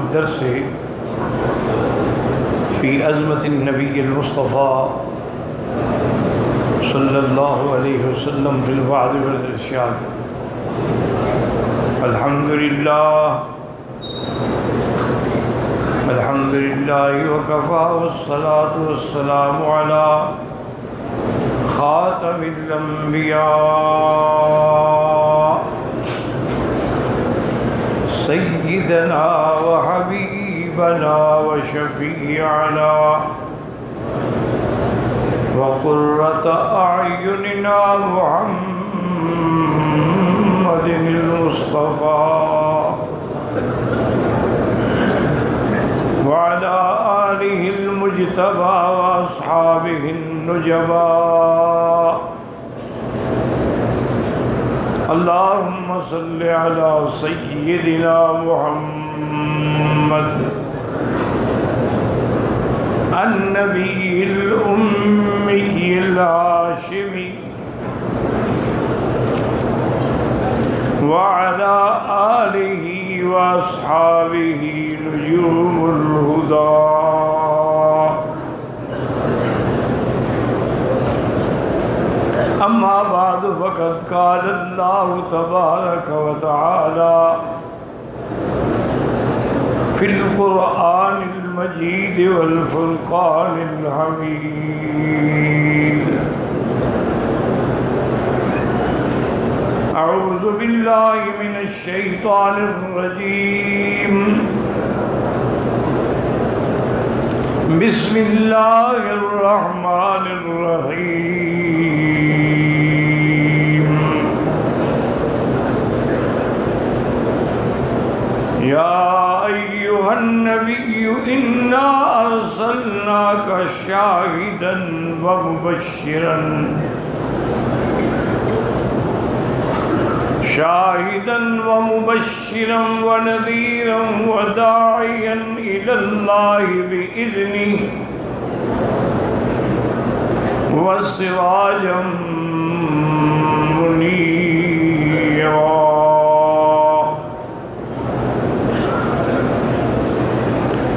الدرس في أزمة النبي المصطفى صلى الله عليه وسلم في الوعظ والإرشاد. الحمد لله وكفى والصلاة والسلام على خاتم الأنبياء سيدنا وحبيبنا وشفيعنا وقرة أعيننا محمد المصطفى وعلى آله المجتبى وأصحابه النجبى. اللهم صل على سيدنا محمد النبي الأمي الهاشمي وعلى آله وأصحابه نجوم الهدى. أما بعد فقد قال الله تبارك وتعالى في القرآن المجيد والفرقان الحميد. أعوذ بالله من الشيطان الرجيم. بسم الله الرحمن الرحيم. يا أيها النبي إنا أرسلناك شاهدا ومبشرا ونذيرا وداعيا إلى الله بإذنه وسراجا منيرا.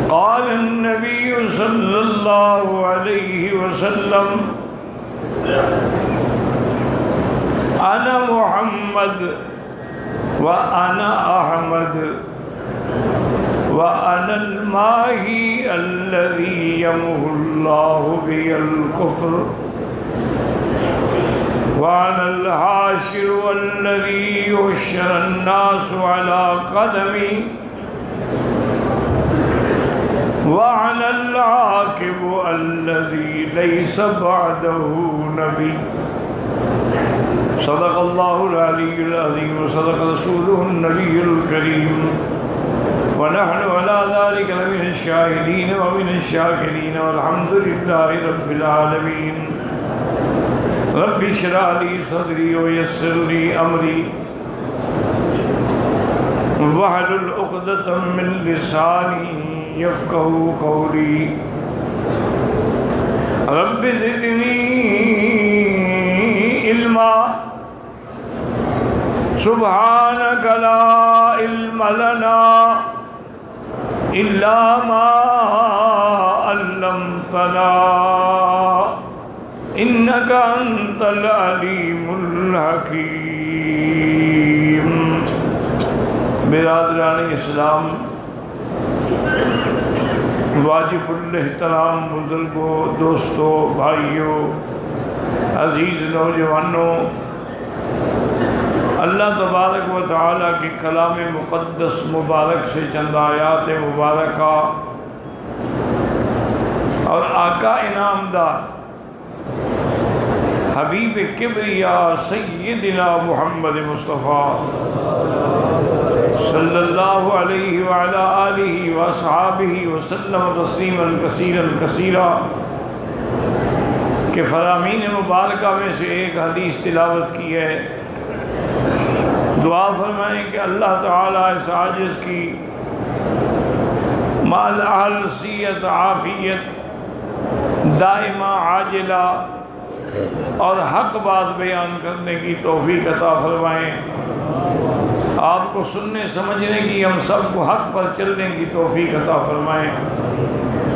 قال النبي صلى الله عليه وسلم: أنا محمد وأنا أحمد وأنا الماهي الذي يمحو الله بي الكفر وأنا الحاشر الذي يحشر الناس على قدمي وأنا العاقب الذي ليس بعده نبي. صدق الله العلي العظيم وصدق رسوله النبي الكريم ونحن على ذلك لمن الشاهدين ومن الشاكرين والحمد لله رب العالمين. رب اشرح لي صدري ويسر لي أمري واحلل عقدة من لساني يفقهوا قولي. رب زدني علما سبحانك لا علم لنا إلا ما علمتنا إنك أنت العليم الحكيم. برادران اسلام، واجب الاحترام بزرگوں، دوستوں، بھائیوں، عزیز نوجوانوں، اللہ تبارک و تعالیٰ کی کلام مقدس مبارک سے چند آیات مبارکہ اور آقا انعامدار حبیب کبریا سیدنا محمد مصطفیٰ صلی اللہ علیہ وعلا آلہ واصحابہ وسلم تسلیما کثیرا کثیرا کہ فرامین مبارکہ میں سے ایک حدیث تلاوت کی ہے. دعا فرمائیں کہ اللہ تعالیٰ اس عاجز کی مال اہل صحت عافیت دائمہ عاجلہ اور حق بات بیان کرنے کی توفیق عطا فرمائیں. آپ حق کو سننے سمجھنے کی، ہم سب کو حق پر چلنے کی توفیق عطا فرمائے۔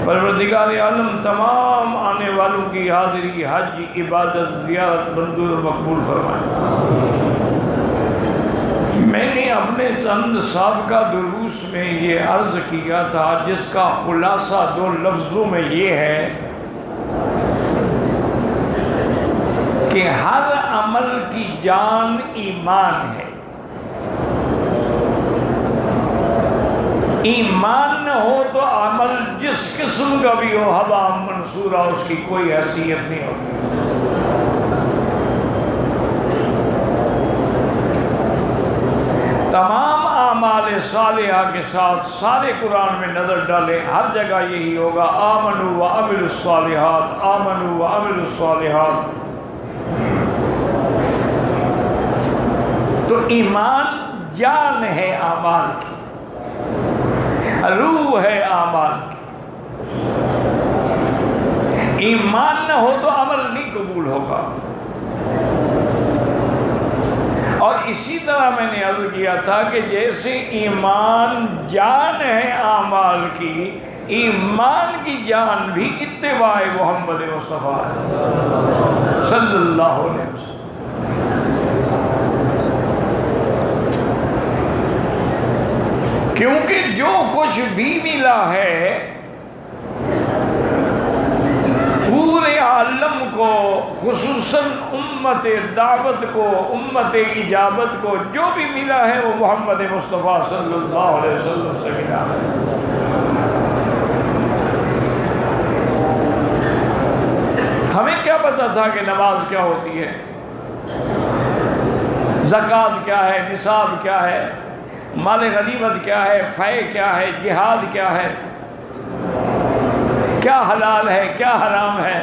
پروردگار عالم تمام آنے والوں کی حاضری، حج، عبادت، زیارت منظور و مقبول فرمائے۔ میں نے اپنے چند سابقہ دروس میں یہ عرض کیا تھا، جس کا خلاصہ 2 لفظوں میں یہ ہے کہ ہر عمل کی جان ایمان ہے۔ ایمان نہ ہو تو عمل جس قسم کا بھی ہو ہوا منصورہ، اس کی کوئی حیثیت نہیں ہوتی۔ تمام اعمال صالحہ کے ساتھ سارے قرآن میں نظر ڈالیں، ہر جگہ یہی ہوگا، آمنوا وعملوا الصالحات، آمنوا وعملوا الصالحات۔ تو ایمان جان ہے اعمال کی، روح ہے اعمال کی۔ ایمان نہ ہو تو عمل نہیں قبول ہوگا۔ اور اسی طرح میں نے عرض کیا تھا کہ جیسے ایمان جان ہے اعمال کی، ایمان کی جان بھی اتباع محمد مصطفیٰ صلی اللہ علیہ وسلم۔ کیونکہ جو کچھ بھی ملا ہے پورے عالم کو، خصوصاً امت دعوت کو، امت اجابت کو جو بھی ملا ہے وہ محمد مصطفیٰ صلی اللہ علیہ وسلم سے ملا ہے۔ ہمیں کیا پتا تھا کہ نماز کیا ہوتی ہے، زکوٰۃ کیا ہے، نصاب کیا ہے، مال غنیمت کیا ہے، فے کیا ہے، جہاد کیا ہے، کیا حلال ہے، کیا حرام ہے،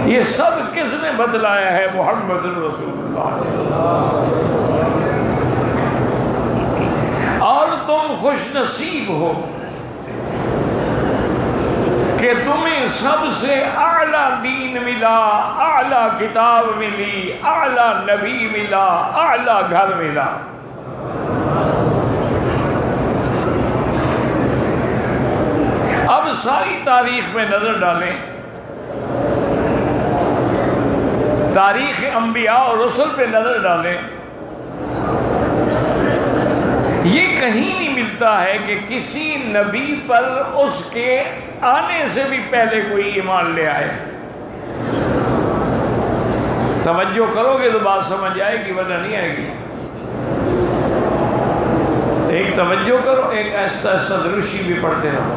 یہ سب کس نے بتلایا ہے؟ محمد رسول اللہ۔ اور تم خوش نصیب ہو کہ تمہیں سب سے اعلیٰ دین ملا، اعلیٰ کتاب ملی، اعلیٰ نبی ملا، اعلیٰ گھر ملا۔ اب ساری تاریخ میں نظر ڈالیں، تاریخ انبیاء اور رسل پہ نظر ڈالیں، یہ کہیں نہیں ملتا ہے کہ کسی نبی پر اس کے آنے سے بھی پہلے کوئی ایمان لے آئے۔ توجہ کرو گے تو بات سمجھ آئے گی، ورنہ نہیں آئے گی۔ ایک توجہ کرو، ایک ایسا ایسا دروشی بھی پڑھتے رہو۔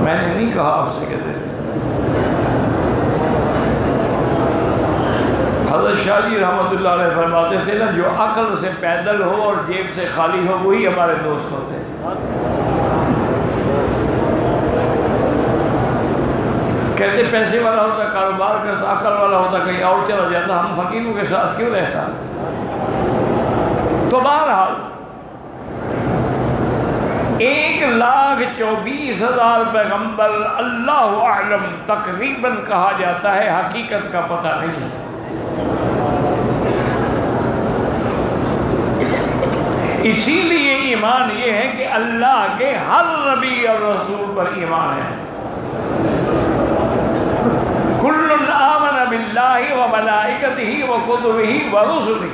میں نے نہیں کہا آپ سے کہتے تھے۔ حضرت شاہ جی رحمۃ اللہ علیہ فرماتے تھے نا، جو عقل سے پیدل ہو اور جیب سے خالی ہو وہی ہمارے دوست ہوتے ہیں۔ کہتے پیسے والا ہوتا کاروبار کرتا، عقل والا ہوتا کہیں اور چلا جاتا، ہم فقیروں کے ساتھ کیوں رہتا؟ تو بہرحال 1,24,000 پیغمبر اللہ اعلم تقریباً کہا جاتا ہے، حقیقت کا پتہ نہیں۔ اسی لیے ایمان یہ ہے کہ اللہ کے ہر نبی اور رسول پر ایمان ہے۔ کل آمن باللہ وملائکتہ وکتبہ ورسلہ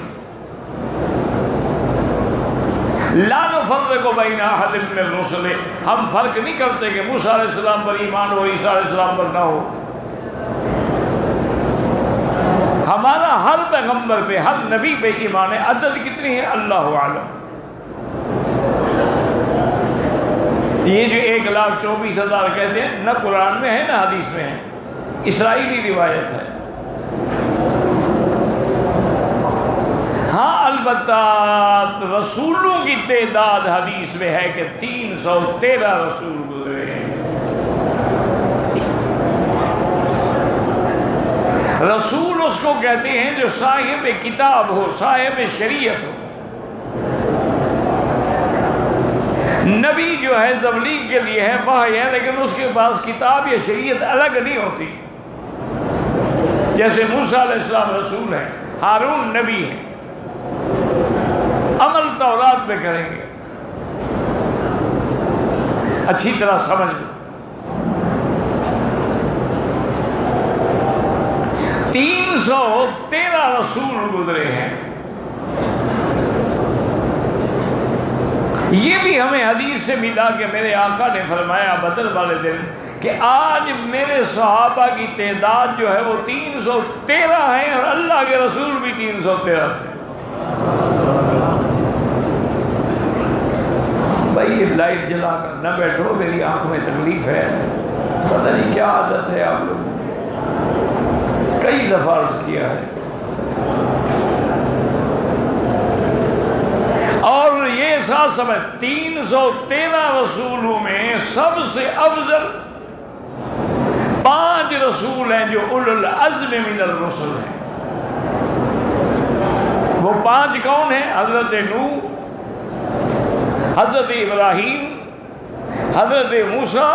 لا نفرق بین احد من رسلہ، ہم فرق نہیں کرتے کہ موسیٰ علیہ السلام پر ایمان ہو، عیسیٰ علیہ السلام پر نہ ہو۔ ہمارا ہر پیغمبر پہ، ہر نبی پہ ایمان ہے۔ عدد کتنی ہے اللہ عالم۔ یہ جو 1,24,000 کہتے ہیں، نہ قرآن میں ہے نہ حدیث میں ہے، اسرائیلی روایت ہے۔ ہاں البتہ رسولوں کی تعداد حدیث میں ہے کہ 313 رسول گزرے ہیں۔ رسول اس کو کہتے ہیں جو صاحب کتاب ہو، صاحب شریعت ہو۔ نبی جو ہے تبلیغ کے لیے ہے، وحی ہے، لیکن اس کے پاس کتاب یا شریعت الگ نہیں ہوتی۔ جیسے موسیٰ علیہ السلام رسول ہے، ہارون نبی ہے۔ پہ کریں گے. اچھی طرح سمجھ لو. 313 رسول گزرے ہیں. یہ بھی ہمیں حدیث سے ملا کہ میرے آقا نے فرمایا بدر والے دن کہ آج میرے صحابہ کی تعداد جو ہے وہ 313 ہے اور اللہ کے رسول بھی 313 تھے. بھائی یہ لائٹ جلا کر نہ بیٹھو، میری آنکھ میں تکلیف ہے. پتہ نہیں کیا عادت ہے آپ لوگوں، کئی دفعہ عرض کیا ہے. اور یہ ساتھ سمجھ 313 رسولوں میں سب سے افضل 5 رسول ہیں جو اولو العزم من الرسل ہیں. وہ 5 کون ہیں؟ حضرت نوح، حضرت ابراہیم، حضرت موسیٰ،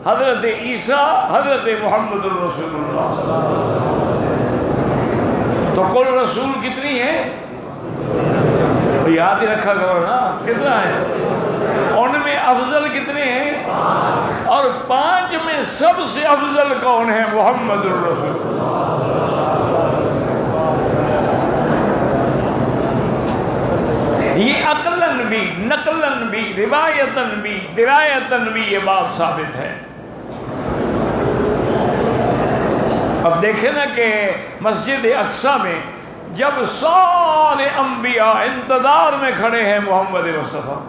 حضرت عیسیٰ، حضرت محمد الرسول اللہ. تو کل رسول کتنی ہیں؟ یاد ہی رکھا کرو نا کتنا ہے. ان میں افضل کتنے ہیں؟ اور 5 میں سب سے افضل کون ہے؟ محمد الرسول. یہ عقلاً بھی، نقلاً بھی، روایتاً بھی، درایتاً بھی یہ بات ثابت ہے. اب دیکھیں نا کہ مسجد اقصی میں جب سارے انبیاء انتظار میں کھڑے ہیں محمد مصطفیٰ،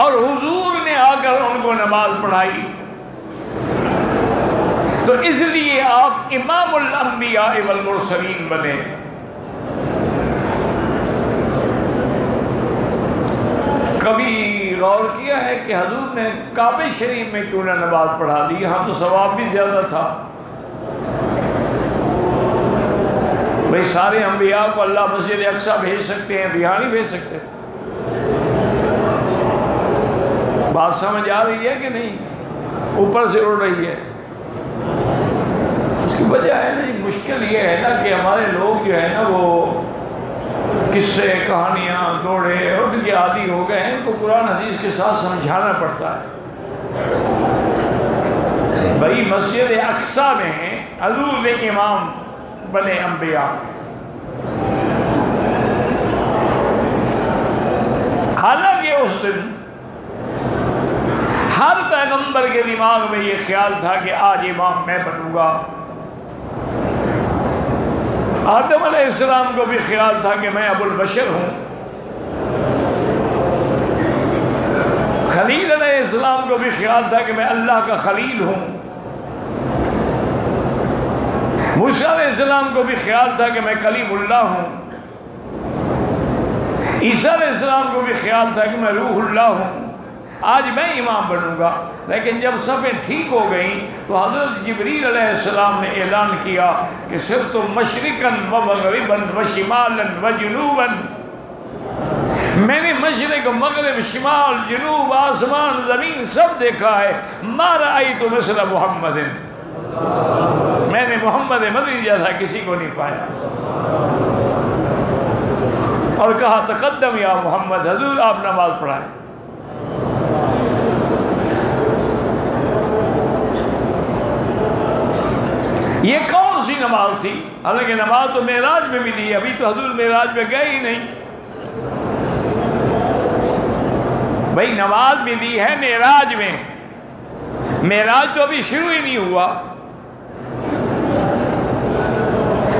اور حضور نے آ کر ان کو نماز پڑھائی، تو اس لیے آپ امام الانبیاء والمرسلین بنے. کبھی غور کیا ہے کہ حضور نے کعبہ شریف میں کیوں نہ نماز پڑھا دی؟ یہاں تو ثواب بھی زیادہ تھا. بھئی سارے انبیاء کو اللہ مسجد اقصی بھیج سکتے ہیں، یہاں نہیں بھیج سکتے. بات سمجھ آ رہی ہے کہ نہیں؟ اوپر سے اڑ رہی ہے. اس کی وجہ ہے نا، مشکل یہ ہے نا کہ ہمارے لوگ جو ہے نا وہ قصے، کہانیاں، دوڑے اور ان کے عادی ہو گئے ہیں. ان کو قرآن حدیث کے ساتھ سمجھانا پڑتا ہے. بھائی مسجد اقصی میں حضور نے امام بنے انبیاء. حالانکہ اس دن ہر پیغمبر کے دماغ میں یہ خیال تھا کہ آج امام میں بنوں گا. آدم علیہ السلام کو بھی خیال تھا کہ میں ابو البشر ہوں. خلیل علیہ السلام کو بھی خیال تھا کہ میں اللہ کا خلیل ہوں. موسیٰ علیہ السلام کو بھی خیال تھا کہ میں کلیم اللہ ہوں. عیسیٰ علیہ السلام کو بھی خیال تھا کہ میں روح اللہ ہوں. آج میں امام بنوں گا. لیکن جب صفیں ٹھیک ہو گئیں تو حضرت جبریل علیہ السلام نے اعلان کیا کہ صرف تم مشرقاً و مغرباً و شمالاً و جنوباً، میں نے مشرق، مغرب، شمال، جنوب، آسمان، زمین سب دیکھا ہے. ما رأیت مثل محمد، میں نے محمد مدنی جیسا کسی کو نہیں پایا. اور کہا تقدم یا محمد، حضور آپ نماز پڑھائیں. یہ کون سی نماز تھی؟ حالانکہ نماز تو معراج میں ملی، ابھی تو حضور معراج میں گئے ہی نہیں. بھائی نماز ملی ہے معراج میں، معراج تو ابھی شروع ہی نہیں ہوا.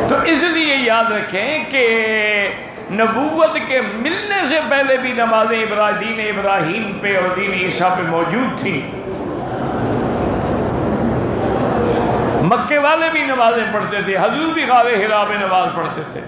تو اس لیے یاد رکھیں کہ نبوت کے ملنے سے پہلے بھی نمازیں دین ابراہیم پہ اور دین عیسیٰ پہ موجود تھیں. مکے والے بھی نمازیں پڑھتے تھے، حضور بھی غار حرا میں نماز پڑھتے تھے.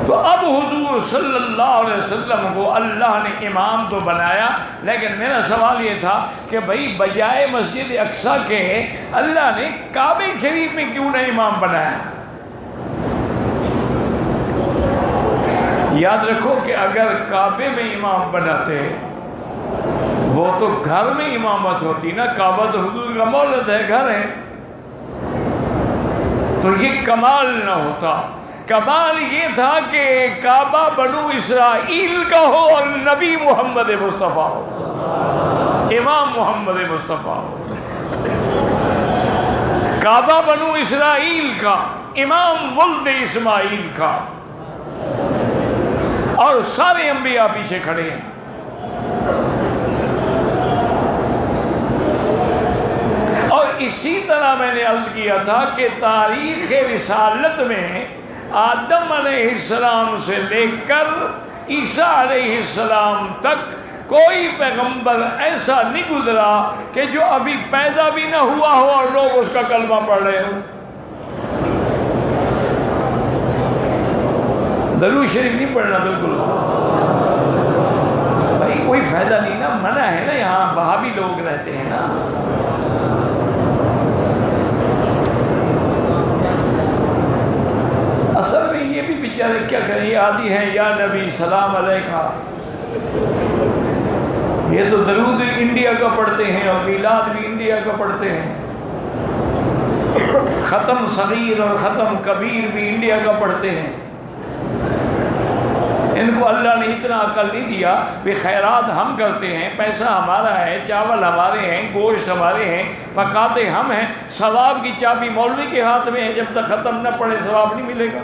تو اب حضور صلی اللہ علیہ وسلم کو اللہ نے امام تو بنایا، لیکن میرا سوال یہ تھا کہ بھائی بجائے مسجد اقصی کے اللہ نے کعبہ شریف میں کیوں نہ امام بنایا؟ یاد رکھو کہ اگر کعبے میں امام بناتے وہ تو گھر میں امامت ہوتی نا، کعبہ تو حضور کا مولد ہے، گھر ہے، تو یہ کمال نہ ہوتا۔ کمال یہ تھا کہ کعبہ بنو اسرائیل کا ہو اور نبی محمد مصطفیٰ ہو، امام محمد مصطفیٰ ہو۔ کعبہ بنو اسرائیل کا، امام ولد اسماعیل کا، اور سارے انبیاء پیچھے کھڑے ہیں۔ اور اسی طرح میں نے عرض کیا تھا کہ تاریخ رسالت میں آدم علیہ السلام سے لے کر عیسیٰ علیہ السلام تک کوئی پیغمبر ایسا نہیں گزرا کہ جو ابھی پیدا بھی نہ ہوا ہو اور لوگ اس کا کلمہ پڑھ رہے ہوں۔ درود شریف نہیں پڑھنا بالکل بھائی، کوئی فائدہ نہیں نا، منع ہے نا، یہاں وہابی لوگ رہتے ہیں نا۔ اصل میں یہ بھی بیچارے کیا کریں، یہ عادی ہیں یا نبی سلام علیکہ، یہ تو درود انڈیا کا پڑھتے ہیں اور میلاد بھی انڈیا کا پڑھتے ہیں، ختم صغیر اور ختم کبیر بھی انڈیا کا پڑھتے ہیں۔ ان کو اللہ نے اتنا عقل نہیں دیا کہ خیرات ہم کرتے ہیں، پیسہ ہمارا ہے، چاول ہمارے ہیں، گوشت ہمارے ہیں، پکاتے ہم ہیں، ثواب کی چابی مولوی کے ہاتھ میں ہے، جب تک ختم نہ پڑے ثواب نہیں ملے گا۔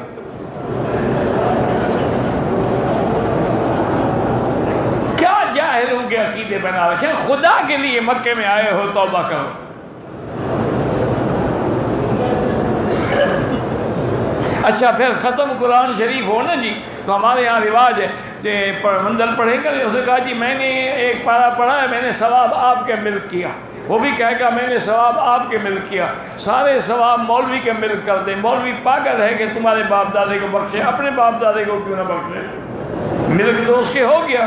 کیا جاہلوں کے عقیدے بنا رکھے، خدا کے لیے مکے میں آئے ہو توبہ کرو۔ اچھا پھر ختم قرآن شریف ہو نا جی، تو ہمارے یہاں رواج ہے کہ منزل پڑھیں گے، اس نے کہا جی میں نے ایک پارہ پڑھا ہے، میں نے ثواب آپ کے ملک کیا، وہ بھی کہے گا میں نے ثواب آپ کے ملک کیا، سارے ثواب مولوی کے ملک کر دیں۔ مولوی پاگل ہے کہ تمہارے باپ دادے کو بخشے، اپنے باپ دادے کو کیوں نہ بخشے، ملک تو اس کے ہو گیا۔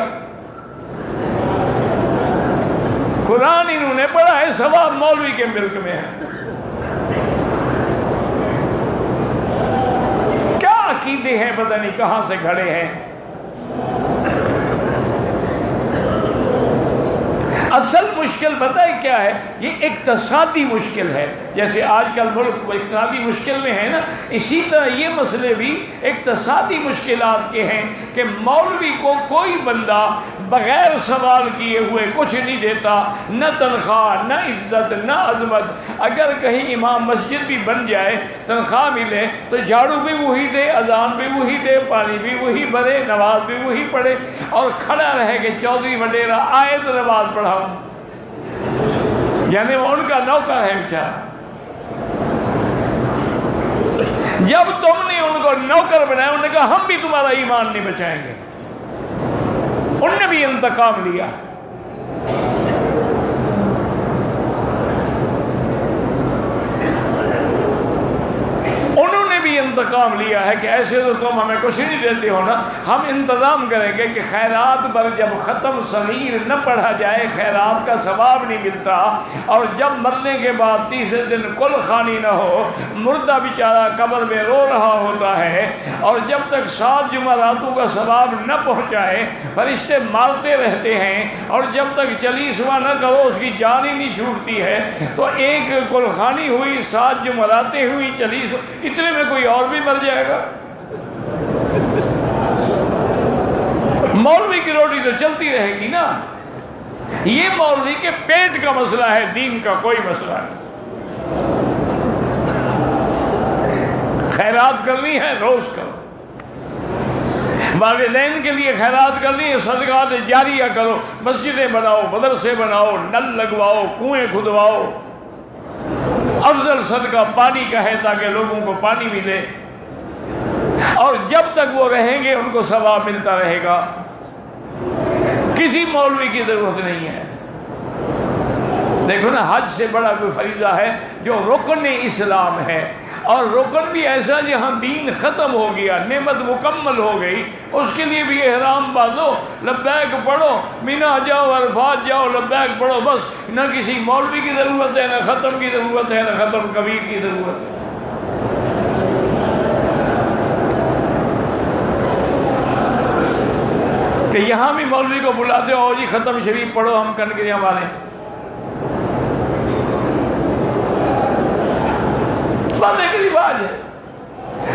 قرآن انہوں نے پڑھا ہے، ثواب مولوی کے ملک میں ہے۔ عقیدے ہیں پتہ نہیں کہاں سے گھڑے ہیں۔ اصل مشکل پتہ ہے کیا ہے، یہ اقتصادی مشکل ہے، جیسے آج کل ملک اقتصادی مشکل میں ہے نا، اسی طرح یہ مسئلے بھی اقتصادی مشکلات کے ہیں کہ مولوی کو کوئی بندہ بغیر سوال کیے ہوئے کچھ نہیں دیتا، نہ تنخواہ، نہ عزت، نہ عظمت۔ اگر کہیں امام مسجد بھی بن جائے، تنخواہ ملے تو جھاڑو بھی وہی دے، اذان بھی وہی دے، پانی بھی وہی بھرے، نماز بھی وہی پڑھے، اور کھڑا رہے کہ چودھری وڈیرا آئے تو نماز پڑھاؤں، یعنی وہ ان کا نوکر ہے بیچارہ۔ جب تم نے ان کو نوکر بنایا، انہوں نے کہا ہم بھی تمہارا ایمان نہیں بچائیں گے، انہوں نے بھی انتقام لیا۔ انہوں نے بھی انتقام لیا ہے کہ ایسے تو تم ہمیں کچھ نہیں دیتے ہو نا، ہم انتظام کریں گے کہ خیرات پر جب ختم صغیر نہ پڑھا جائے خیرات کا ثواب نہیں ملتا، اور جب مرنے کے بعد تیسرے دن کل خوانی نہ ہو، مردہ بیچارہ قبر میں رو رہا ہوتا ہے، اور جب تک 7 جمعراتوں کا ثواب نہ پہنچائے فرشتے مارتے رہتے ہیں، اور جب تک چلیسواں نہ کرو اس کی جان ہی نہیں چھوٹتی ہے۔ تو ایک کل خوانی ہوئی، 7 جمعراتیں ہوئی، اتنے میں کوئی اور بھی مر جائے گا۔ مولوی کی روٹی تو چلتی رہے گی نا، یہ مولوی کے پیٹ کا مسئلہ ہے، دین کا کوئی مسئلہ نہیں۔ خیرات کرنی ہے روز کرو، والدین کے لیے خیرات کرنی ہے، صدقات جاریہ کرو، مسجدیں بناؤ، مدرسے بناؤ، نل لگواؤ، کنویں کھدواؤ۔ افضل صدقہ پانی کا ہے تاکہ لوگوں کو پانی ملے، اور جب تک وہ رہیں گے ان کو ثواب ملتا رہے گا۔ کسی مولوی کی ضرورت نہیں ہے۔ دیکھو نا، حج سے بڑا کوئی فریضہ ہے جو رکن اسلام ہے، اور رکن بھی ایسا جہاں دین ختم ہو گیا، نعمت مکمل ہو گئی، اس کے لیے بھی احرام باندھو، لبیک پڑھو، مینا جاؤ، عرفات جاؤ، لبیک پڑھو، بس۔ نہ کسی مولوی کی ضرورت ہے، نہ ختم کی ضرورت ہے، نہ ختم کبیر کی ضرورت ہے۔ کہ یہاں بھی مولوی کو بلاتے ہو جی ختم شریف پڑھو ہم کنکریاں ماریں. بس ایک رواج ہے.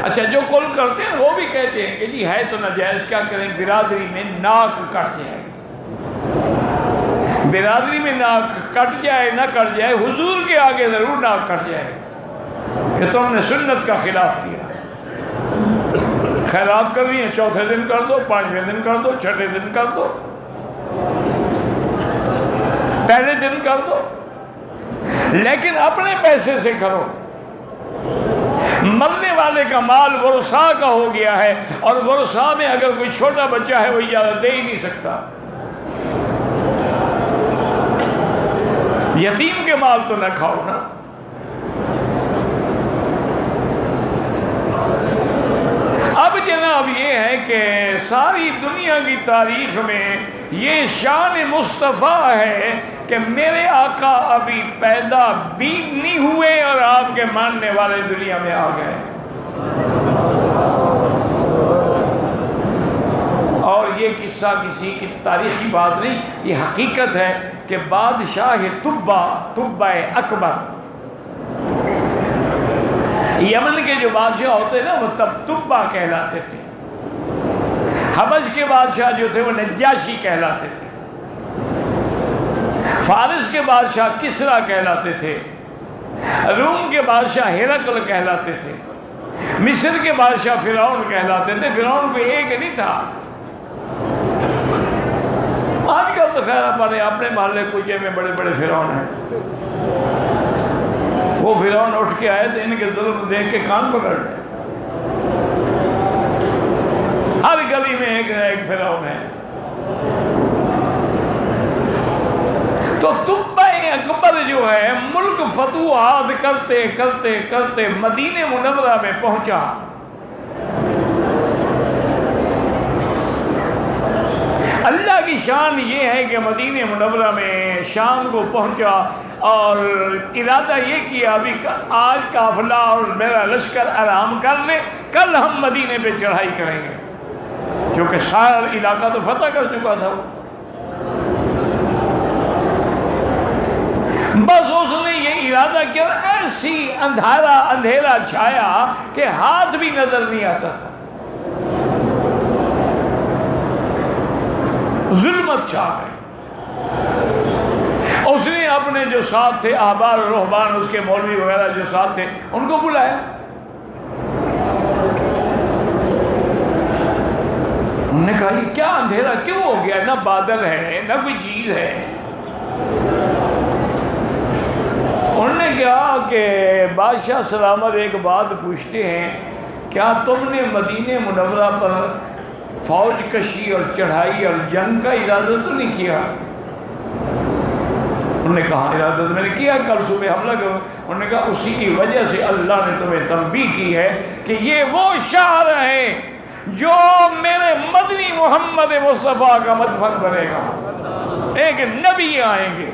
اچھا جو کل کرتے ہیں وہ بھی کہتے ہیں کہ جی ہے تو ناجائز، کیا کریں، برادری میں ناک کٹ جائے، برادری میں ناک کٹ جائے نہ کٹ جائے، حضور کے آگے ضرور ناک کٹ جائے کہ تم نے سنت کا خلاف کیا. خیرات کرنی ہے چوتھے دن کر دو، پانچویں دن کر دو، چھٹے دن کر دو، پہلے دن کر دو، لیکن اپنے پیسے سے کرو. مرنے والے کا مال ورثاء کا ہو گیا ہے، اور ورثاء میں اگر کوئی چھوٹا بچہ ہے وہ اجازت دے ہی نہیں سکتا. یتیم کے مال تو نہ کھاؤ نا. اب جناب یہ ہے کہ ساری دنیا کی تاریخ میں یہ شان مصطفیٰ ہے کہ میرے آقا ابھی پیدا بھی نہیں ہوئے اور آپ کے ماننے والے دنیا میں آ گئے. اور یہ قصہ کسی کی تاریخی بات نہیں، یہ حقیقت ہے کہ بادشاہ طبہ اکبر، یمن کے جو بادشاہ ہوتے نا وہ تب طبہ کہلاتے تھے. حبش کے بادشاہ جو تھے وہ نجاشی کہلاتے تھے. فارس کے بادشاہ کسرا کہلاتے تھے. روم کے بادشاہ ہرقل کہلاتے تھے. مصر کے بادشاہ فرعون کہلاتے تھے. فرعون کوئی ایک نہیں تھا. آج کل تو خیر ہمارے اپنے محلے کوچے میں بڑے بڑے فرعون ہیں. وہ فرعون اٹھ کے آئے تھے، ان کے ظلم دیکھ کے کان پکڑ رہے. ہر گلی میں ایک فرعون ہے. تو طبہ اکبر جو ہے ملک فتوحات کرتے کرتے کرتے مدینہ منورہ میں پہنچا. اللہ کی شان یہ ہے کہ مدینہ منورہ میں شام کو پہنچا اور ارادہ یہ کیا ابھی آج قافلہ اور میرا لشکر آرام کر لے، کل ہم مدینے پہ چڑھائی کریں گے، کیونکہ سارا علاقہ تو فتح کر چکا تھا. بس اس نے یہ ارادہ کیا، ایسی اندھیرا چھایا کہ ہاتھ بھی نظر نہیں آتا تھا. ظلمت چھا گئی. اس نے اپنے جو ساتھ تھے احبار و رہبان، اس کے مولوی وغیرہ جو ساتھ تھے، ان کو بلایا. انہوں نے کہا یہ کیا اندھیرا کیوں ہو گیا، نہ بادل ہے نہ کوئی چیز ہے. انہوں نے کہا کہ بادشاہ سلامت ایک بات پوچھتے ہیں، کیا تم نے مدینہ منورہ پر فوج کشی اور چڑھائی اور جنگ کا ارادہ تو نہیں کیا؟ انہوں نے کہا ارادہ تو میں نے کیا، کل صبح حملہ کرو. انہوں نے کہا اسی کی وجہ سے اللہ نے تمہیں تنبیہ کی ہے کہ یہ وہ شہر ہے جو میرے مدنی محمد مصطفیٰ کا مدفن بنے گا. ایک نبی آئیں گے،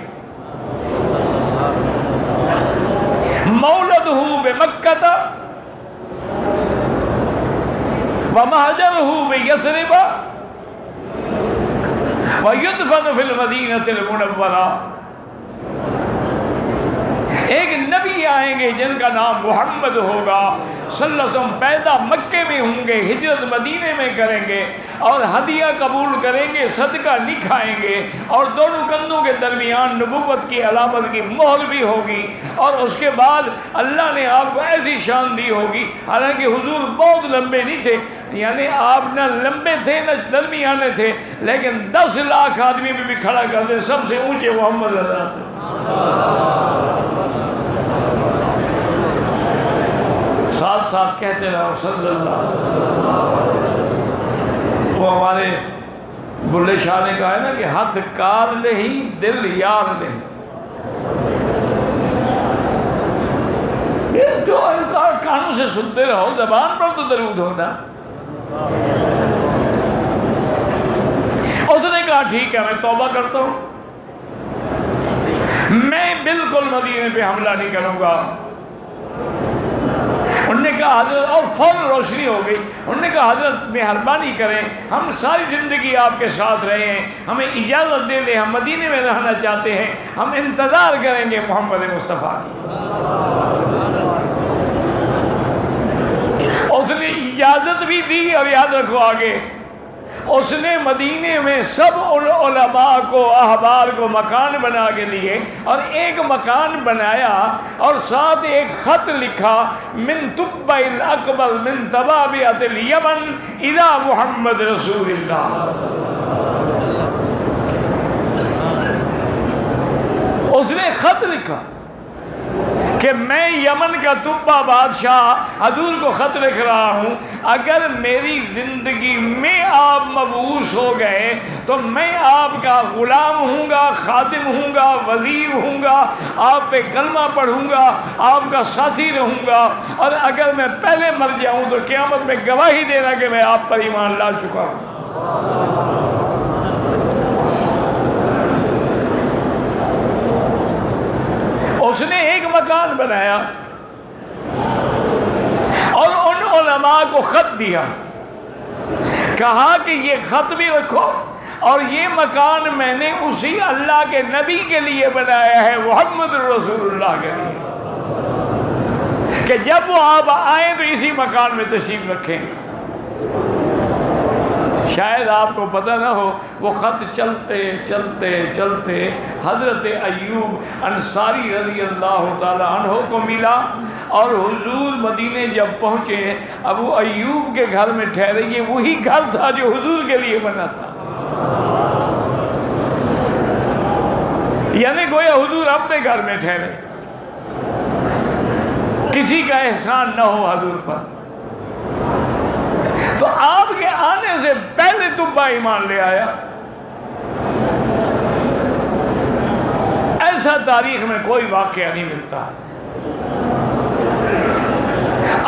مولدہ بمکہ ومہجرہ بیثرب ویدفن فی المدینہ المنورہ. ایک نبی آئیں گے جن کا نام محمد ہوگا صلی اللہ علیہ وسلم، پیدا مکے میں ہوں گے، ہجرت مدینے میں کریں گے اور ہدیہ قبول کریں گے، صدقہ نہیں کھائیں گے، اور دونوں کندھوں کے درمیان نبوت کی علامت کی مہر بھی ہوگی. اور اس کے بعد اللہ نے آپ کو ایسی شان دی ہوگی، حالانکہ حضور بہت لمبے نہیں تھے، یعنی آپ نہ لمبے تھے نہ درمیانے تھے، لیکن 10 لاکھ آدمی بھی کھڑا کرتے، سب سے اونچے محمد رضا تھے. ساتھ ساتھ کہتے رہو صلی اللہ علیہ وسلم. وہ ہمارے بلے شاہ نے کہا ہے نا کہ ہاتھ کار نہیں دل یار نہیں. جو انکار کانوں سے سنتے رہو، زبان پر تو درود ہونا. اس نے کہا ٹھیک ہے میں توبہ کرتا ہوں، میں بالکل مدینے پہ حملہ نہیں کروں گا. انہوں نے کہا حضرت، اور فوراً روشنی ہو گئی، انہوں نے کہا حضرت مہربانی کریں، ہم ساری زندگی آپ کے ساتھ رہے ہیں، ہمیں اجازت دے دیں، ہم مدینے میں رہنا چاہتے ہیں، ہم انتظار کریں گے محمد مصطفیٰ کی۔ اس نے اجازت بھی دی، اور یاد رکھو آگے اس نے مدینے میں سب علماء کو، احبار کو مکان بنا کے لیے، اور ایک مکان بنایا اور ساتھ ایک خط لکھا، من تبع الاقبل من طبابعۃ الیمن الی محمد رسول اللہ۔ اس نے خط لکھا کہ میں یمن کا تبع بادشاہ حضور کو خط لکھ رہا ہوں، اگر میری زندگی میں آپ مبعوث ہو گئے تو میں آپ کا غلام ہوں گا، خادم ہوں گا، وزیر ہوں گا، آپ پہ کلمہ پڑھوں گا، آپ کا ساتھی رہوں گا، اور اگر میں پہلے مر جاؤں تو قیامت میں گواہی دینا کہ میں آپ پر ایمان لا چکا ہوں۔ اس نے ایک مکان بنایا اور ان علماء کو خط دیا، کہا کہ یہ خط بھی رکھو، اور یہ مکان میں نے اسی اللہ کے نبی کے لیے بنایا ہے، محمد رسول اللہ کے لیے، کہ جب وہ آپ آئیں تو اسی مکان میں تشریف رکھیں۔ شاید آپ کو پتہ نہ ہو، وہ خط چلتے چلتے چلتے حضرت ایوب انصاری رضی اللہ تعالی عنہ کو ملا، اور حضور مدینے جب پہنچے ابو ایوب کے گھر میں ٹھہرے، یہ وہی گھر تھا جو حضور کے لیے بنا تھا، یعنی گویا حضور اپنے گھر میں ٹھہرے، کسی کا احسان نہ ہو حضور پر۔ تو آپ کے آنے سے پہلے تبع ایمان لے آیا۔ ایسا تاریخ میں کوئی واقعہ نہیں ملتا۔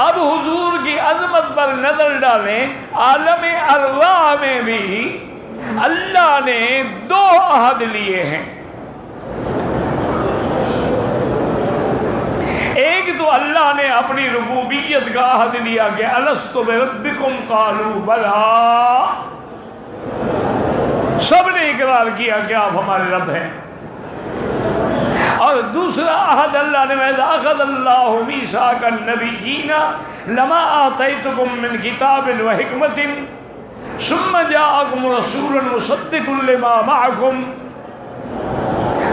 اب حضور کی عظمت پر نظر ڈالیں، عالم ارواح میں بھی اللہ نے دو عہد لیے ہیں۔ ایک تو اللہ نے اپنی ربوبیت کا عہد لیا کہ الست بربکم قالوا بلا، سب نے اقرار کیا کہ آپ ہمارے رب ہیں۔ اور دوسرا عہد اللہ نے وَإِذْ أَخَذَ اللَّهُ مِيثَاقَ النَّبِيِّينَ لَمَا آتَيْتُكُم مِّن كِتَابٍ وَحِكْمَةٍ ثُمَّ جَاءَكُمْ رَسُولٌ مُصَدِّقٌ لِّمَا مَعَكُمْ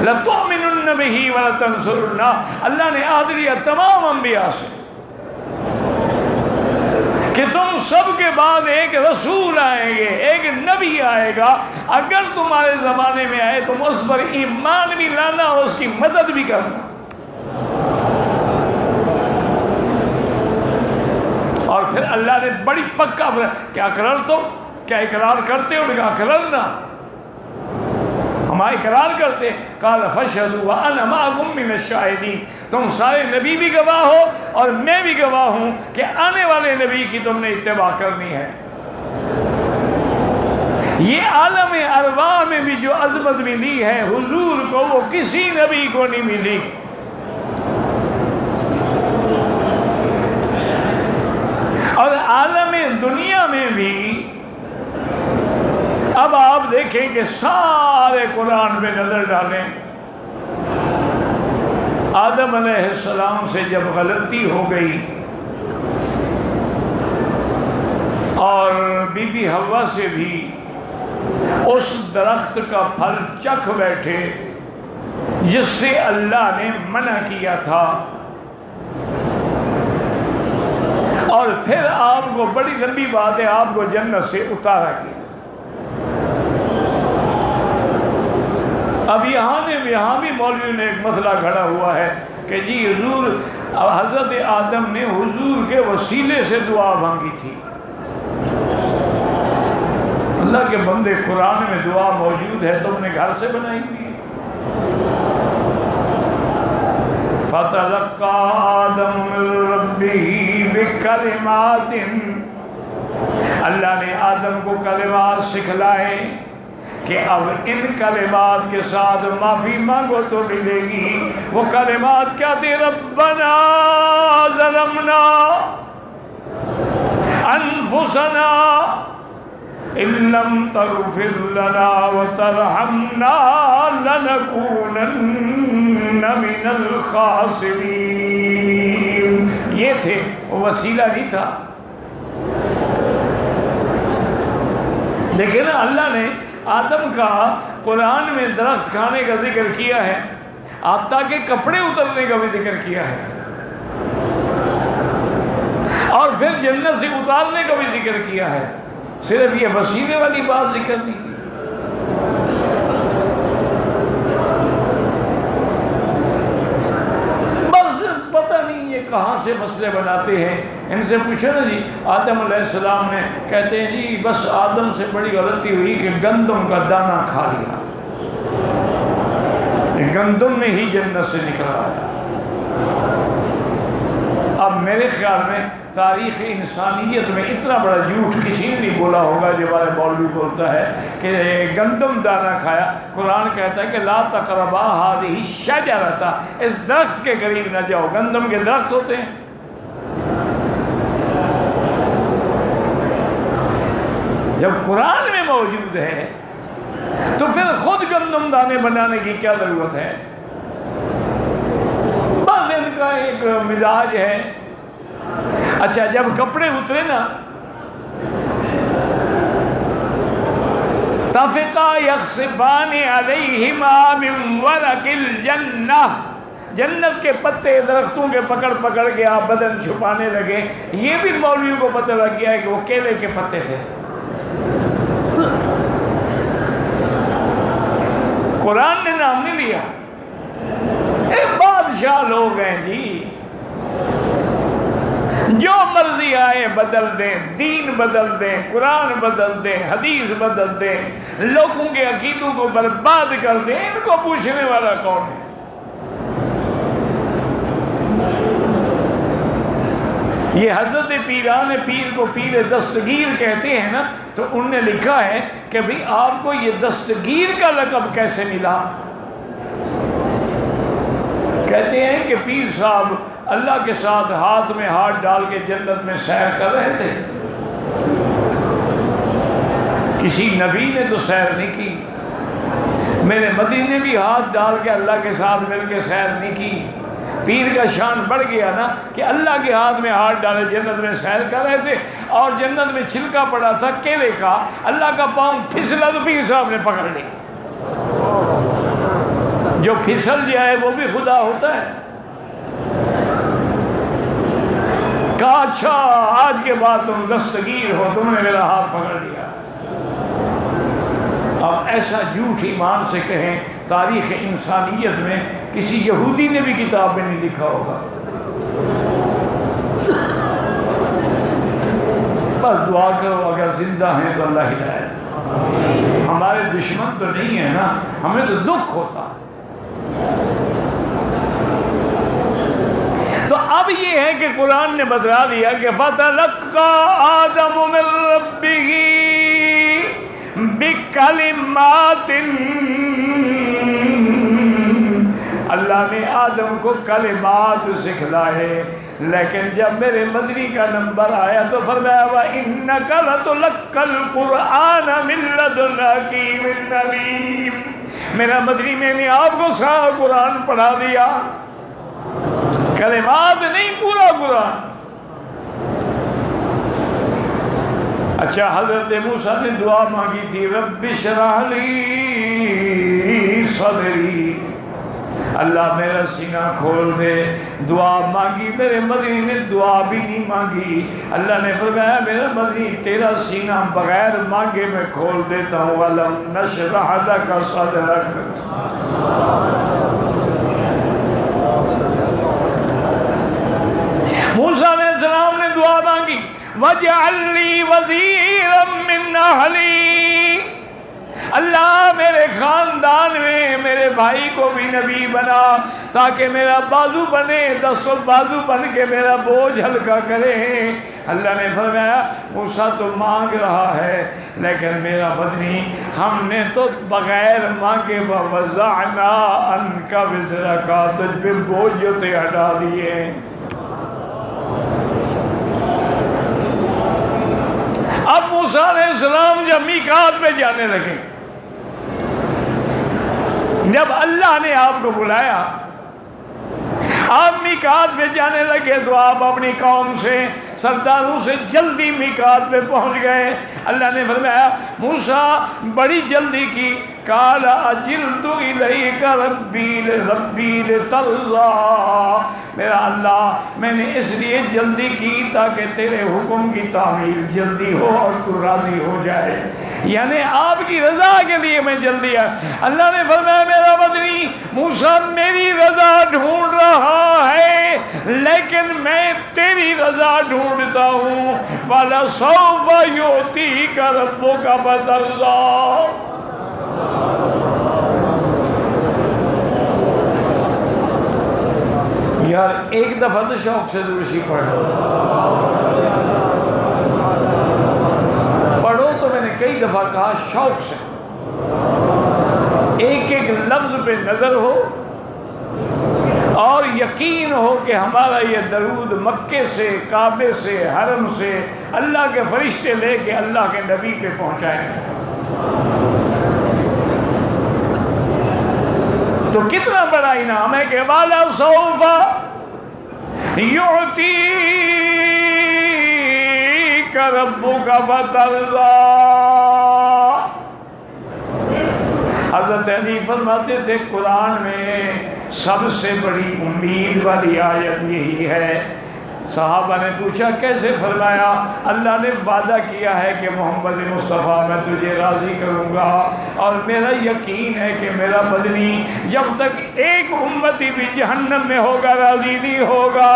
لَتُؤْمِنُنَّ بِهِ وَلَتَنصُرُنَّهُ۔ اللہ نے عہد لیا تمام انبیاء سے کہ تم سب کے بعد ایک رسول آئیں گے، ایک نبی آئے گا، اگر تمہارے زمانے میں آئے تم اس پر ایمان بھی لانا اور اس کی مدد بھی کرنا۔ اور پھر اللہ نے بڑی پکا کیا اقرار تو کیا اقرار کرتے ہو؟ کہا اقرارنا، ہم اقرار کرتے۔ قال فاشهدوا وانا معكم من الشاهدين، تم سارے نبی بھی گواہ ہو اور میں بھی گواہ ہوں کہ آنے والے نبی کی تم نے اتباع کرنی ہے۔ یہ عالم ارواح میں بھی جو عظمت ملی ہے حضور کو، وہ کسی نبی کو نہیں ملی۔ اور عالم دنیا میں بھی اب آپ دیکھیں کہ سارے قرآن میں نظر ڈالیں، آدم علیہ السلام سے جب غلطی ہو گئی اور بی بی حوا سے بھی اس درخت کا پھل چکھ بیٹھے جس سے اللہ نے منع کیا تھا، اور پھر آپ کو بڑی لمبی بات ہے، آپ کو جنت سے اتارا گیا۔ اب یہاں بھی مولوی نے ایک مسئلہ کھڑا ہوا ہے کہ جی حضور، حضرت آدم نے حضور کے وسیلے سے دعا مانگی تھی۔ اللہ کے بندے، قرآن میں دعا موجود ہے، تم نے گھر سے بنائی ہوئی ہے۔ فَتَلَقَّى آدَمُ مِن رَبِّهِ بِكَلِمَاتٍ، اللہ نے آدم کو کلمات سکھلائے کہ اب ان کلمات کے ساتھ معافی مانگو تو ملے گی۔ وہ کلمات کیا تھی؟ ربنا ظلمنا انفسنا ان لم تغفر لنا وترحمنا لنکونن من الخاسرین۔ یہ تھے، وسیلہ نہیں تھا۔ لیکن اللہ نے آدم کا قرآن میں درخت کھانے کا ذکر کیا ہے، حتیٰ کہ کپڑے اترنے کا بھی ذکر کیا ہے، اور پھر جنت سے اتارنے کا بھی ذکر کیا ہے، صرف یہ وسیلے والی بات ذکر نہیں کی۔ بس پتہ نہیں یہ کہاں سے مسئلے بناتے ہیں۔ ان سے پوچھو نا جی، آدم علیہ السلام نے کہتے ہیں جی بس آدم سے بڑی غلطی ہوئی کہ گندم کا دانہ کھا لیا، گندم میں ہی جنت سے نکلا آیا۔ اب میرے خیال میں تاریخ انسانیت میں اتنا بڑا جھوٹ کسی نے نہیں بولا ہوگا جو ہمارے مولوی بولتا ہے کہ گندم دانہ کھایا۔ قرآن کہتا ہے کہ لا تقربا ہذہ الشجرۃ، اس درخت کے قریب نہ جاؤ۔ گندم کے درخت ہوتے ہیں، جب قرآن میں موجود ہے تو پھر خود گندم دانے بنانے کی کیا ضرورت ہے؟ بس ان کا ایک مزاج ہے۔ اچھا، جب کپڑے اترے نا، تفقا یخصفان علیہما من ورق الجنہ، جنت کے پتے درختوں کے پکڑ پکڑ کے آپ بدن چھپانے لگے۔ یہ بھی مولویوں کو پتہ لگ گیا ہے کہ وہ کیلے کے پتے تھے۔ قرآن نے نام نہیں لیا۔ ایک بادشاہ لوگ ہیں جی، جو مرضی آئے بدل دیں، دین بدل دیں، قرآن بدل دیں، حدیث بدل دیں، لوگوں کے عقیدوں کو برباد کر دیں۔ ان کو پوچھنے والا کون ہے؟ یہ حضرت پیران پیر کو پیر دستگیر کہتے ہیں نا، تو انہوں نے لکھا ہے کہ بھئی آپ کو یہ دستگیر کا لقب کیسے ملا؟ کہتے ہیں کہ پیر صاحب اللہ کے ساتھ ہاتھ میں ہاتھ ڈال کے جنت میں سیر کر رہے تھے۔ کسی نبی نے تو سیر نہیں کی، میرے مدنی نے بھی ہاتھ ڈال کے اللہ کے ساتھ مل کے سیر نہیں کی۔ پیر کا شان بڑھ گیا نا کہ اللہ کے ہاتھ میں ہاتھ ڈالے جنت میں سیر کر رہے تھے، اور جنت میں چھلکا پڑا تھا کیلے کا، اللہ کا پاؤں پھسلا تو پیر صاحب نے پکڑ لی۔ جو پھسل جائے وہ بھی خدا ہوتا ہے۔ کہا اچھا آج کے بعد تم دستگیر ہو، تم نے میرا ہاتھ پکڑ لیا۔ اب ایسا جھوٹ ایمان سے کہیں، تاریخ انسانیت میں کسی یہودی نے بھی کتاب میں نہیں لکھا ہوگا۔ بس دعا کرو، اگر زندہ ہیں تو اللہ ہدایت۔ ہمارے دشمن تو نہیں ہے نا، ہمیں تو دکھ ہوتا ہے۔ تو اب یہ ہے کہ قرآن نے بتلا دیا کہ فَتَلَقَّى آدَمُ مِن رَبِّهِ بِكَلِمَاتٍ، اللہ نے آدم کو کلمات سکھلائے، لیکن جب میرے مدنی کا نمبر آیا تو فرمایا وَإِنَّكَ لَتُلَقَّى الْقُرْآنَ مِن لَّدُنْ حَكِيمٍ عَلِيمٍ۔ میرا مدنی میں نے آپ کو سارا قرآن پڑھا دیا، کلمات نہیں، پورا قرآن۔ اچھا، حضرت موسیٰ نے دعا مانگی تھی رب اشرح لی صدری، اللہ میرا سینہ کھول دے، دعا مانگی۔ میرے مدنی نے دعا بھی نہیں مانگی، اللہ نے فرمایا میرا مدنی تیرا سینہ بغیر مانگے میں کھول دیتا ہوں۔ وَلَمْ نَشْرَحْ لَكَ صَدْرَكَ۔ موسیٰ علیہ السلام نے دعا مانگی وَاجْعَلْ لِي وَزِيرًا مِّنْ أَهْلِي، اللہ میرے خاندان میں میرے بھائی کو بھی نبی بنا تاکہ میرا بازو بنے، دست و بازو بن کے میرا بوجھ ہلکا کرے۔ اللہ نے فرمایا موسیٰ تو مانگ رہا ہے لیکن میرا بدنی ہم نے تو بغیر مانگے وَوَضَعْنَا عَنْكَ وِزْرَكَ تجھ پہ بوجھ جو تھے ہٹا دیے. اب موسیٰ علیہ السلام جب میقات پہ جانے لگے، جب اللہ نے آپ کو بلایا آپ میقات پہ جانے لگے تو آپ اپنی قوم سے سرداروں سے جلدی میقات پہ پہنچ گئے. اللہ نے فرمایا موسیٰ بڑی جلدی کی. قال اجلت الیک ربی لترضی، میرا اللہ میں نے اس لیے جلدی کی تاکہ تیرے حکم کی تعمیل جلدی ہو اور تو راضی ہو جائے، یعنی آپ کی رضا کے لیے میں جلدی آیا. اللہ نے فرمایا میرا بدنی موسیٰ میری رضا ڈھونڈ رہا ہے لیکن میں تیری رضا ڈھونڈتا ہوں. وَلَسَوْفَ يُؤْتِيكَ رَبُّكَ فَتَرْضَىٰ. یار ایک دفعہ تو شوق سے درسی پڑھو تو میں نے کئی دفعہ کہا شوق سے ایک ایک لفظ پہ نظر ہو اور یقین ہو کہ ہمارا یہ درود مکے سے کعبے سے حرم سے اللہ کے فرشتے لے کے اللہ کے نبی پہ پہنچائیں تو کتنا بڑا انعام ہے کہ والا سوف یعطیک ربک فترضی. حضرت علی فرماتے تھے قرآن میں سب سے بڑی امید والی آیت یہی ہے. صحابہ نے پوچھا کیسے؟ فرمایا اللہ نے وعدہ کیا ہے کہ محمد مصطفیٰ میں تجھے راضی کروں گا اور میرا یقین ہے کہ میرا بدنی جب تک ایک امتی بھی جہنم میں ہوگا راضی نہیں ہوگا.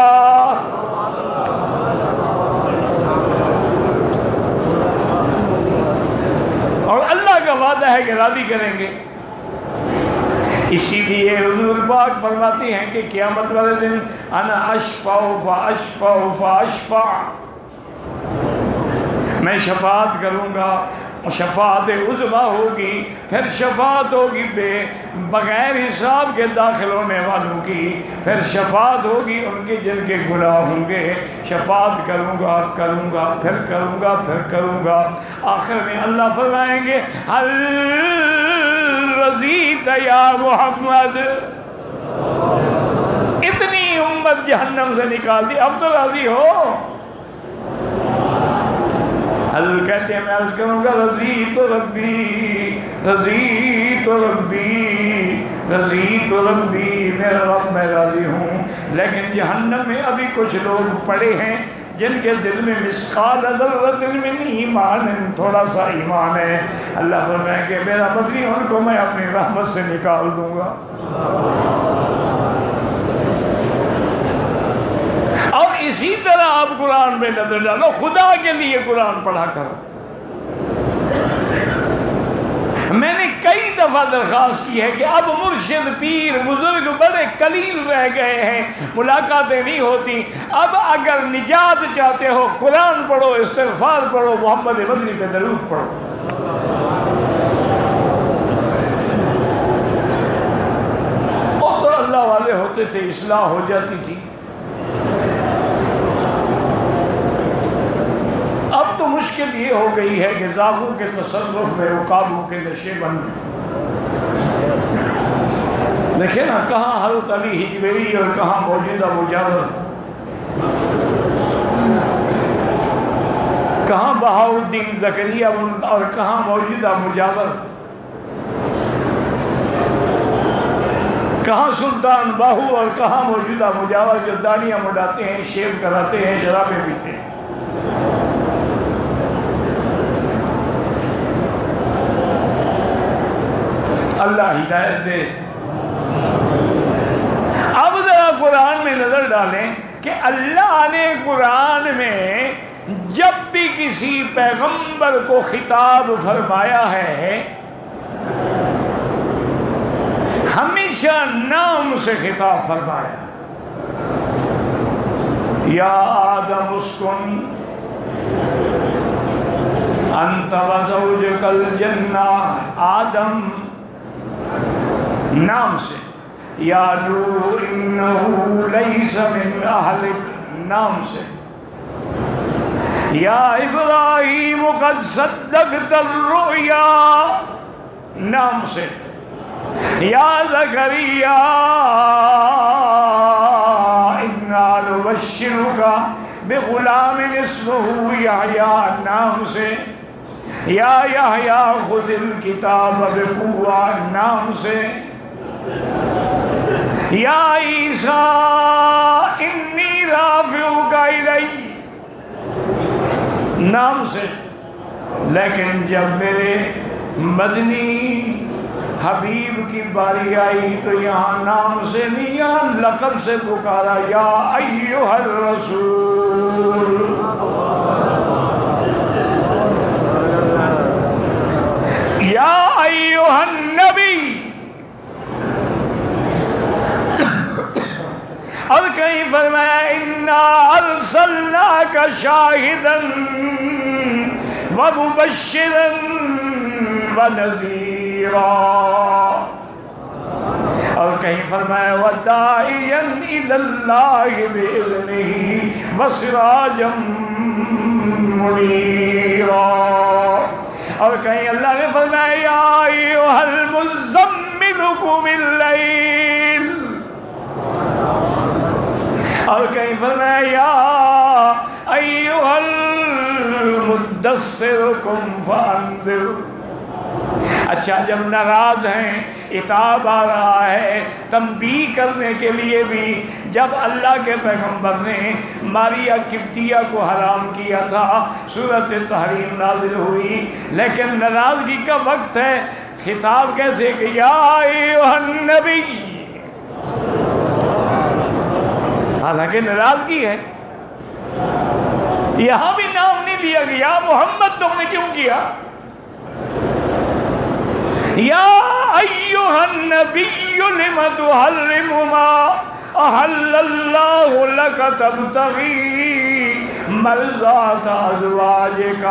اور اللہ کا وعدہ ہے کہ راضی کریں گے. اسی لیے حضور پاک فرماتی ہیں کہ قیامت والے دن انا اشفع فاشفع فاشفع، میں شفاعت کروں گا، شفاعت عظمیٰ ہوگی، پھر شفاعت ہوگی بغیر حساب کے داخل ہونے والوں کی، پھر شفاعت ہوگی ان کے جن کے گناہ ہوں گے. شفاعت کروں گا پھر کروں گا پھر کروں گا. آخر میں اللہ فرمائیں گے ہل رضیت یا محمد، اتنی امت جہنم سے نکال دی اب تو راضی ہو. حضرت کہتے ہیں میں عرض کروں گا رضیت ربی رضیت ربی رضیت ربی، میرا رب میں راضی ہوں. لیکن جہنم میں ابھی کچھ لوگ پڑے ہیں جن کے دل میں مثقال ذرۃ من ایمان ہے، تھوڑا سا ایمان ہے. اللہ فرمائے کہ میرا بدنی ان کو میں اپنی رحمت سے نکال دوں گا. اور اسی طرح آپ قرآن میں نظر ڈالو، خدا کے لیے قرآن پڑھا کرو. میں نے کئی دفعہ درخواست کی ہے کہ اب مرشد پیر بزرگ بڑے قلیل رہ گئے ہیں، ملاقاتیں نہیں ہوتی. اب اگر نجات چاہتے ہو قرآن پڑھو، استغفار پڑھو، محمد مدنی پہ درود پڑھو. اور تو اللہ والے ہوتے تھے اصلاح ہو جاتی تھی. اب تو مشکل یہ ہو گئی ہے کہ ذاکروں کے تصرف میں رکابوں کے نشے بن گئے. دیکھیں نا کہاں حضرت علی حجویری اور کہاں موجودہ مجاور، کہاں بہاؤالدین زکریا اور کہاں موجودہ مجاور، کہاں سلطان باہو اور کہاں موجودہ مجاور جو داڑیاں مڈاتے ہیں، شیو کراتے ہیں، شرابیں پیتے ہیں. اللہ ہدایت دے. اب ذرا قرآن میں نظر ڈالیں کہ اللہ نے قرآن میں جب بھی کسی پیغمبر کو خطاب فرمایا ہے ہمیشہ نام سے خطاب فرمایا. یا آدم اسکن انت وزوجک الجنہ، آدم نام سے، یا نور انہ لیس من اہلک نام سے، یا ابراہیم قد صدقت الرؤیا نام سے، یا زکریا انا نبشرک بغلام اسمہ یحییٰ نام سے، یا یحییٰ خذ الکتاب بقوہ نام سے، یا عیسیٰ انی رافعک الی نام سے۔ لیکن جب میرے مدنی حبیب کی باری آئی تو یہاں نام سے نہیں، یہاں لقب سے پکارا، یا ایھا الرسول، یا ایھا النبی۔ اور کہیں فرمایا انا ارسلناک شاہدا ومبشرا ونذیرا، اور کہیں فرمایا وداعیا الی اللہ باذنہ وسراجا منیرا، اور کہیں اللہ نے فرمایا یا ایھا المزمل قم اللیل، اور کہیں فرمایا یا ایھا المدثر قم فانذر۔ اچھا، جب ناراض ہیں، عتاب آ رہا ہے، تنبیہ کرنے کے لیے بھی، جب اللہ کے پیغمبر نے ماریہ قبطیہ کو حرام کیا تھا، سورۃ تحریم نازل ہوئی، لیکن ناراضگی کا وقت ہے، خطاب کیسے کہ یا ایھا النبی، حالانکہ ناراضگی ہے، یہاں بھی نام نہیں لیا گیا، محمد تم نے کیوں کیا؟ یا ایھا النبی لم تحرم ما احل اللہ لک تبتغی مرضات ازواجک۔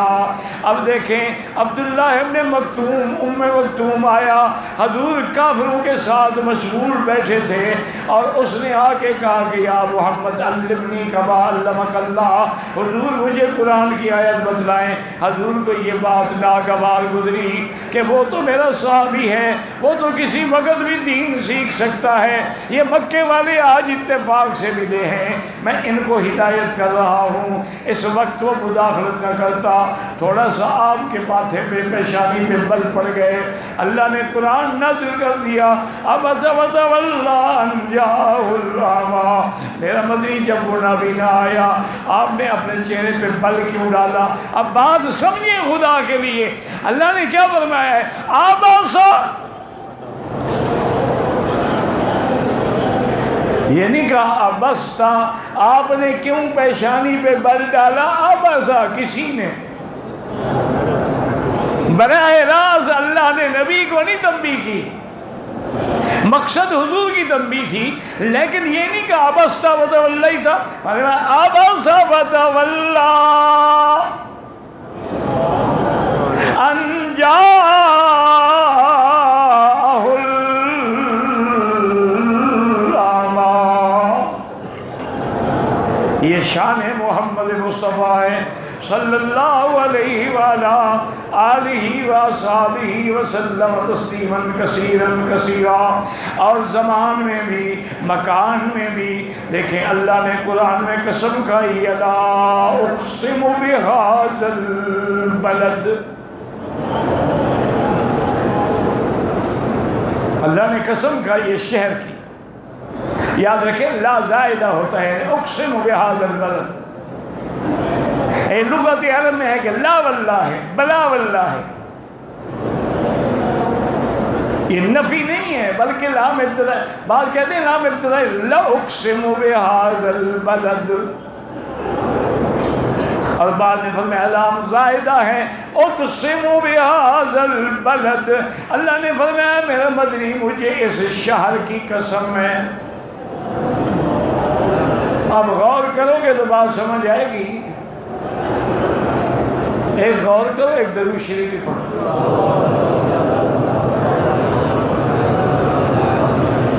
اب دیکھیں، عبداللہ ابن مکتوم، ام مکتوم آیا، حضور کافروں کے ساتھ مشغول بیٹھے تھے، اور اس نے آ کے کہا کہ یا محمد علمنی کما علمک اللہ، حضور مجھے قرآن کی آیت بتلائیں۔ حضور کو یہ بات ناگوار گزری کہ وہ تو میرا صحابی ہے، وہ تو کسی وقت بھی دین سیکھ سکتا ہے، یہ مکے والے آج اتفاق سے ملے ہیں، میں ان کو ہدایت کر رہا ہوں، اس وقت وہ مداخلت نہ کرتا۔ تھوڑا سا آپ کے ماتھے پہ، پیشانی پہ بل پڑ گئے، اللہ نے قرآن نازل کر دیا، عبس وتولی ان جاءہ الاعمی۔ میرا مدنی جب وہ نابینا آیا، آپ نے اپنے چہرے پہ بل کیوں ڈالا؟ اب بات سمجھیں خدا کے لیے، اللہ نے کیا فرمایا ہے؟ عبس، یہ نہیں کہا عبستا، آپ نے کیوں پیشانی پہ بل ڈالا؟ عبسا، کسی نے براہ راست اللہ نے نبی کو نہیں تنبیہ کی، مقصد حضور کی تنبیہ تھی، لیکن یہ نہیں کہا عبستا وتولی تھا، عبس وتولی ان جاءہ الاعمی۔ یہ شان محمد مصطفیٰ ہے صلی اللہ علیہ وآلہ آلہ وصحبہ وسلم تسلیما کثیرا کثیرا۔ اور زمان میں بھی، مکان میں بھی، دیکھیں اللہ نے قرآن میں قسم کھائی، الا اقسم بہذا البلد، اللہ نے قسم کھائی اس شہر کی۔ یاد رکھیں لا زائدہ ہوتا ہے، اقسم بہذا البلد، لغت عرب میں ہے کہ لا واللہ ہے، بلا واللہ ہے، یہ نفی نہیں ہے بلکہ لام ابتدا۔ بعض کہتے ہیں لام ابتدا لا اقسم بہذا البلد، اور بعد میں فرمایا لام زائدہ ہے، اقسم بہذا البلد۔ اللہ نے فرمایا میرا مدنی مجھے اس شہر کی قسم ہے۔ اب غور کرو گے تو بات سمجھ آئے گی۔ ایک غور کرو، ایک درود شریف بھی پڑھو۔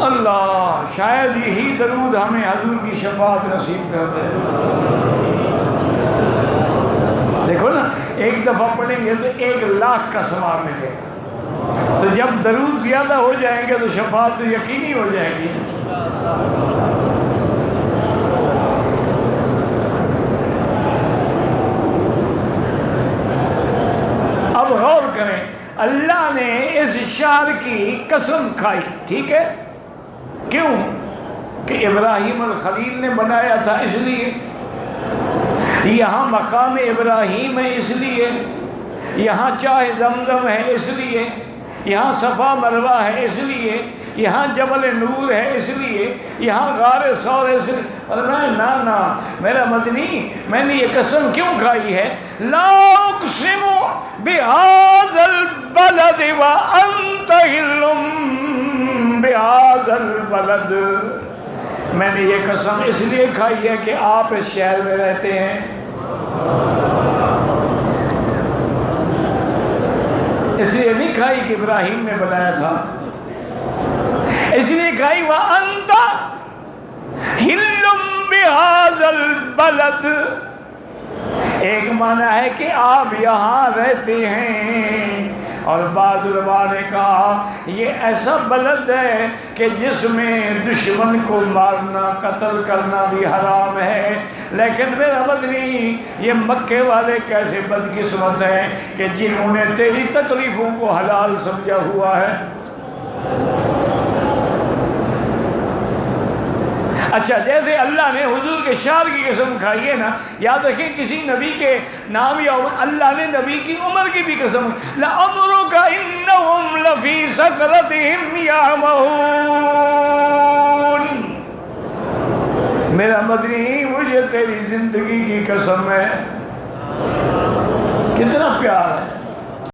اللہ، شاید یہی درود ہمیں حضور کی شفاعت نصیب کر دے۔ دیکھو نا، ایک دفعہ پڑھیں گے تو 1,00,000 کا ثواب ملے گا، تو جب درود زیادہ ہو جائیں گے تو شفاعت تو یقینی ہو جائے گی۔ اب غور کریں، اللہ نے اس شہر کی قسم کھائی، ٹھیک ہے؟ کیوں؟ کہ ابراہیم الخلیل نے بنایا تھا، اس لیے یہاں مقام ابراہیم ہے، اس لیے یہاں چاہ زمزم ہے، اس لیے یہاں صفا مروہ ہے، اس لیے یہاں جبل نور ہے، اس لیے یہاں غار ثور ہے، اس لیے۔ اور نا میرا مدنی، میں نے یہ قسم کیوں کھائی ہے؟ لا اقسم بہذا البلد وانت حل بہذا البلد، میں نے یہ قسم اس لیے کھائی ہے کہ آپ اس شہر میں رہتے ہیں، اس لیے نہیں کھائی کہ ابراہیم نے بنایا تھا، اس لیے کھائی وَأَنْتَ حِلٌّ بِهَذَا الْبَلَدِ، ایک معنی ہے کہ آپ یہاں رہتے ہیں، اور بعض علماء نے کہا یہ ایسا بلد ہے کہ جس میں دشمن کو مارنا، قتل کرنا بھی حرام ہے، لیکن میرا مدنی یہ مکے والے کیسے بدقسمت ہیں کہ جنہوں نے تیری تکلیفوں کو حلال سمجھا ہوا ہے۔ اچھا، جیسے اللہ نے حضور کے شہر کی قسم کھائی ہے نا، یاد رکھیں کسی نبی کے نام یا اللہ نے نبی کی عمر کی بھی قسم، لَعَمْرُكَ إِنَّهُمْ لَفِي سَكْرَتِهِمْ يَعْمَهُونَ، میرا مدنی مجھے تیری زندگی کی قسم ہے، کتنا پیار ہے۔